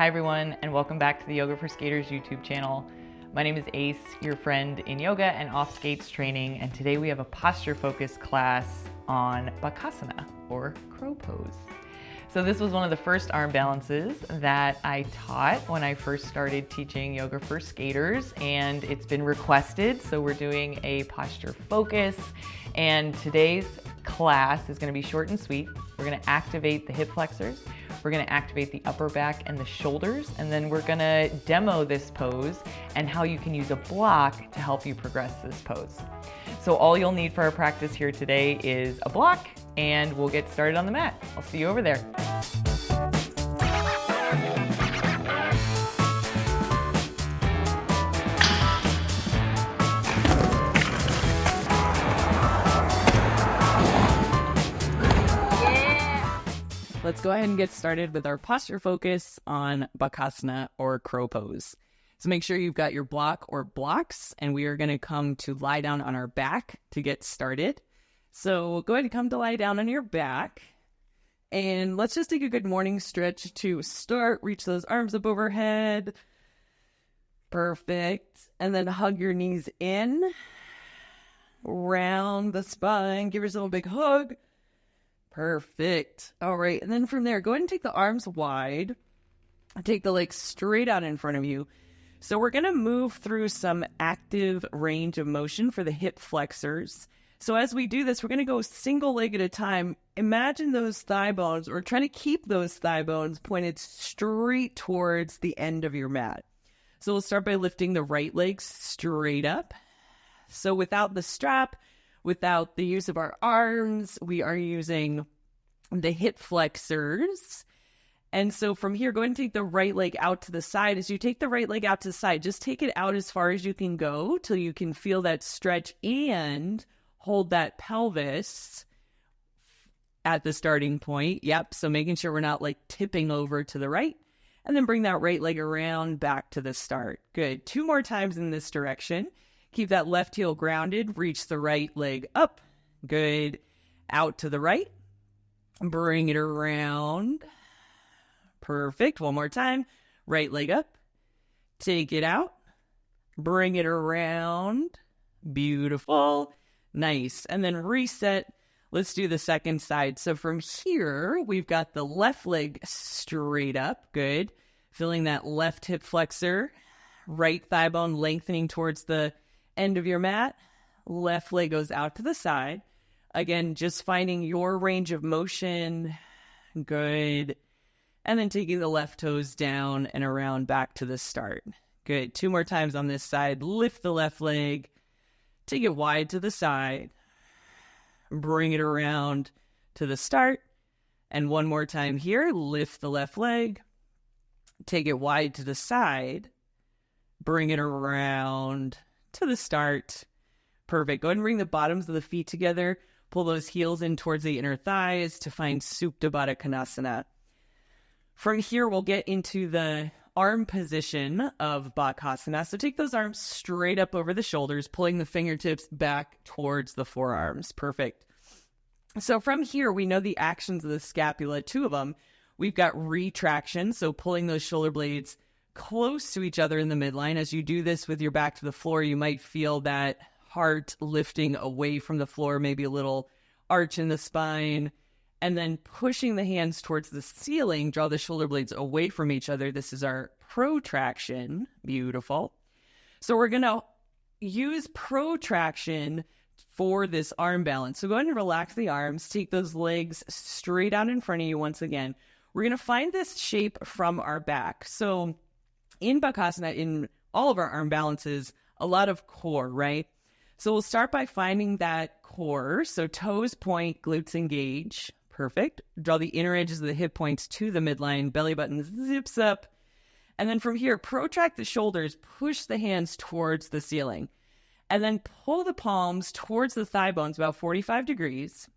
Hi everyone, and welcome back to the Yoga for Skaters YouTube channel. My name is Ace, your friend in yoga and off skates training, and today we have a posture focused class on Bakasana, or crow pose. So this was one of the first arm balances that I taught when I first started teaching yoga for skaters, and it's been requested, so we're doing a posture focus. And today's class is going to be short and sweet. We're going to activate the hip flexors, we're going to activate the upper back and the shoulders, and then we're going to demo this pose and how you can use a block to help you progress this pose. So all you'll need for our practice here today is a block, and we'll get started on the mat. I'll see you over there. Let's go ahead and get started with our posture focus on Bakasana, or crow pose. So make sure you've got your block or blocks, and we are going to come to lie down on our back to get started. So go ahead and come to lie down on your back, and let's just take a good morning stretch to start. Reach those arms up overhead. Perfect. And then hug your knees in, round the spine. Give yourself a big hug. Perfect. All right. And then from there, go ahead and take the arms wide. Take the legs straight out in front of you. So we're going to move through some active range of motion for the hip flexors. So as we do this, we're going to go single leg at a time. Imagine those thigh bones, or try to keep those thigh bones pointed straight towards the end of your mat. So we'll start by lifting the right leg straight up. So without the strap, without the use of our arms, we are using the hip flexors. And so from here, go ahead and take the right leg out to the side. As you take the right leg out to the side, just take it out as far as you can go till you can feel that stretch and hold that pelvis at the starting point. Yep, so making sure we're not like tipping over to the right. And then bring that right leg around back to the start. Good. 2 more times in this direction. Keep that left heel grounded. Reach the right leg up. Good. Out to the right. Bring it around. Perfect. 1 more time. Right leg up. Take it out. Bring it around. Beautiful. Nice. And then reset. Let's do the second side. So from here, we've got the left leg straight up. Good. Feeling that left hip flexor. Right thigh bone lengthening towards the end of your mat. Left leg goes out to the side. Again, just finding your range of motion. Good. And then taking the left toes down and around back to the start. Good. 2 more times on this side. Lift the left leg. Take it wide to the side. Bring it around to the start. And 1 more time here. Lift the left leg. Take it wide to the side. Bring it around to the start. Perfect. Go ahead and bring the bottoms of the feet together. Pull those heels in towards the inner thighs to find Supta Baddha Konasana. From here, we'll get into the arm position of Bakasana. So take those arms straight up over the shoulders, pulling the fingertips back towards the forearms. Perfect. So from here, we know the actions of the scapula, 2 of them. We've got retraction, so pulling those shoulder blades close to each other in the midline. As you do this with your back to the floor, you might feel that heart lifting away from the floor, maybe a little arch in the spine, and then pushing the hands towards the ceiling, draw the shoulder blades away from each other. This is our protraction. Beautiful. So we're going to use protraction for this arm balance. So go ahead and relax the arms. Take those legs straight out in front of you once again. We're going to find this shape from our back. So in Bakasana, in all of our arm balances, a lot of core, right? So we'll start by finding that core. So toes point, glutes engage. Perfect. Draw the inner edges of the hip points to the midline. Belly button zips up. And then from here, protract the shoulders. Push the hands towards the ceiling. And then pull the palms towards the thigh bones about 45 degrees.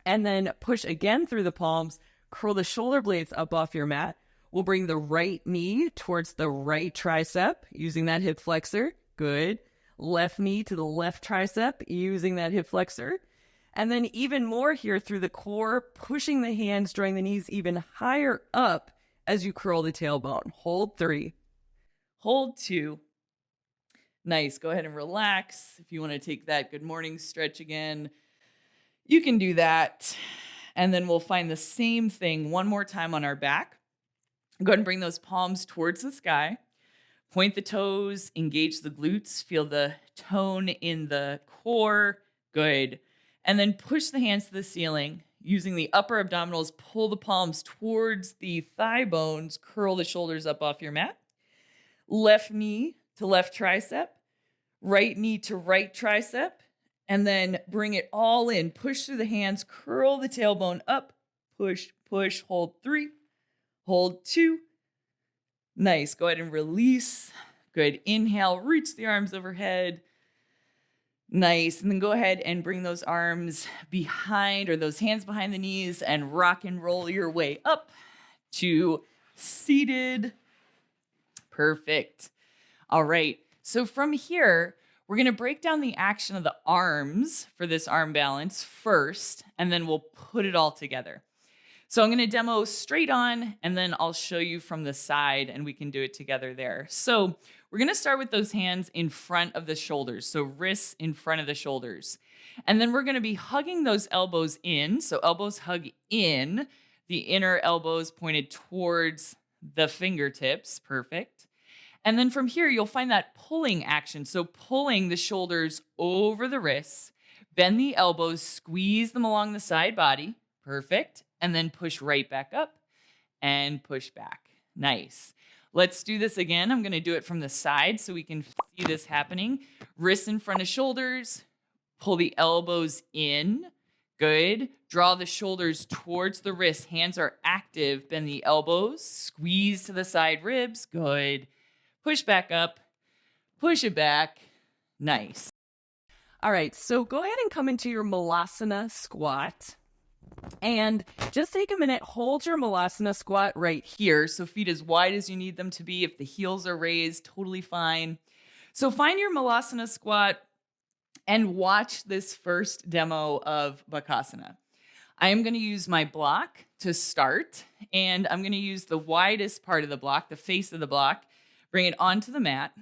And then push again through the palms. Curl the shoulder blades up off your mat. We'll bring the right knee towards the right tricep using that hip flexor. Good. Left knee to the left tricep using that hip flexor. And then even more here through the core, pushing the hands, drawing the knees even higher up as you curl the tailbone. Hold 3. Hold 2. Nice. Go ahead and relax. If you want to take that good morning stretch again, you can do that. And then we'll find the same thing one more time on our back. Go ahead and bring those palms towards the sky. Point the toes, engage the glutes, feel the tone in the core. Good. And then push the hands to the ceiling. Using the upper abdominals, pull the palms towards the thigh bones, curl the shoulders up off your mat. Left knee to left tricep, right knee to right tricep, and then bring it all in. Push through the hands, curl the tailbone up, push, push, hold 3, hold 2. Nice. Go ahead and release. Good. Inhale, reach the arms overhead. Nice. And then go ahead and bring those arms behind, or those hands behind the knees, and rock and roll your way up to seated. Perfect. All right. So from here, we're going to break down the action of the arms for this arm balance first, and then we'll put it all together. So I'm going to demo straight on, and then I'll show you from the side, and we can do it together there. So we're going to start with those hands in front of the shoulders. So wrists in front of the shoulders. And then we're going to be hugging those elbows in. So elbows hug in, the inner elbows pointed towards the fingertips. Perfect. And then from here, you'll find that pulling action. So pulling the shoulders over the wrists, bend the elbows, squeeze them along the side body. Perfect. And then push right back up and push back. Nice. Let's do this again. I'm going to do it from the side so we can see this happening. Wrists in front of shoulders. Pull the elbows in. Good. Draw the shoulders towards the wrists. Hands are active. Bend the elbows. Squeeze to the side ribs. Good. Push back up. Push it back. Nice. All right. So go ahead and come into your Malasana squat. And just take a minute, hold your Malasana squat right here. So feet as wide as you need them to be. If the heels are raised, totally fine. So find your Malasana squat and watch this first demo of Bakasana. I am going to use my block to start, and I'm going to use the widest part of the block, the face of the block, bring it onto the mat,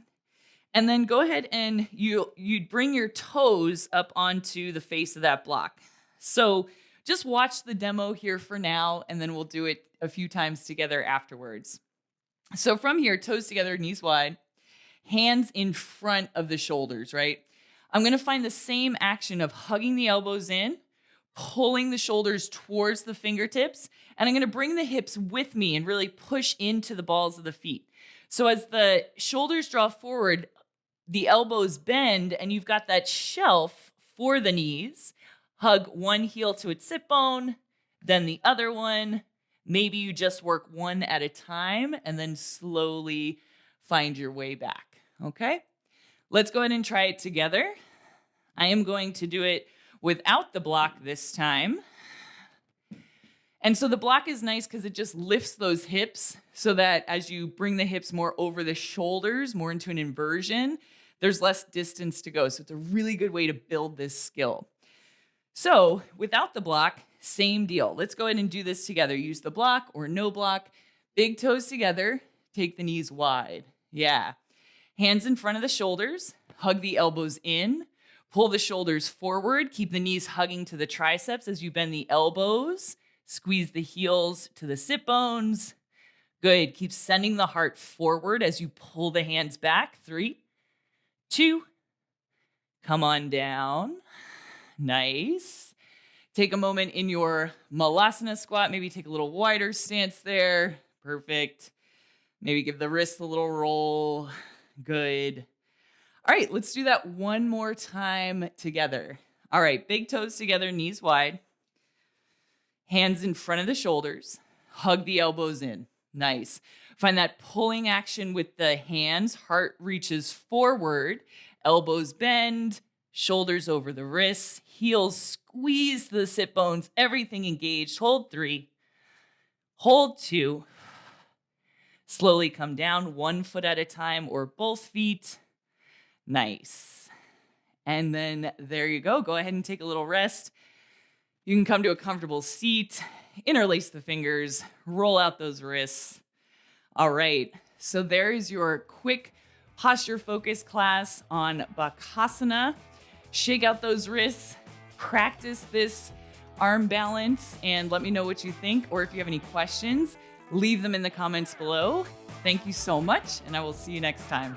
and then go ahead and you'd bring your toes up onto the face of that block. So just watch the demo here for now, and then we'll do it a few times together afterwards. So from here, toes together, knees wide, hands in front of the shoulders, right? I'm going to find the same action of hugging the elbows in, pulling the shoulders towards the fingertips, and I'm going to bring the hips with me and really push into the balls of the feet. So as the shoulders draw forward, the elbows bend, and you've got that shelf for the knees. Hug one heel to its sit bone, then the other one. Maybe you just work one at a time and then slowly find your way back. Okay? Let's go ahead and try it together. I am going to do it without the block this time. And so the block is nice because it just lifts those hips so that as you bring the hips more over the shoulders, more into an inversion, there's less distance to go. So it's a really good way to build this skill. So without the block, same deal. Let's go ahead and do this together. Use the block or no block. Big toes together. Take the knees wide. Yeah. Hands in front of the shoulders. Hug the elbows in. Pull the shoulders forward. Keep the knees hugging to the triceps as you bend the elbows. Squeeze the heels to the sit bones. Good. Keep sending the heart forward as you pull the hands back. 3, 2. Come on down. Nice. Take a moment in your Malasana squat. Maybe take a little wider stance there. Perfect. Maybe give the wrists a little roll. Good. All right, let's do that one more time together. All right, big toes together, knees wide. Hands in front of the shoulders. Hug the elbows in. Nice. Find that pulling action with the hands. Heart reaches forward. Elbows bend. Shoulders over the wrists, heels squeeze the sit bones, everything engaged. Hold 3, hold 2. Slowly come down, one foot at a time or both feet. Nice. And then there you go. Go ahead and take a little rest. You can come to a comfortable seat, interlace the fingers, roll out those wrists. All right. So there is your quick posture focus class on Bakasana. Shake out those wrists, practice this arm balance, and let me know what you think. Or if you have any questions, leave them in the comments below. Thank you so much, and I will see you next time.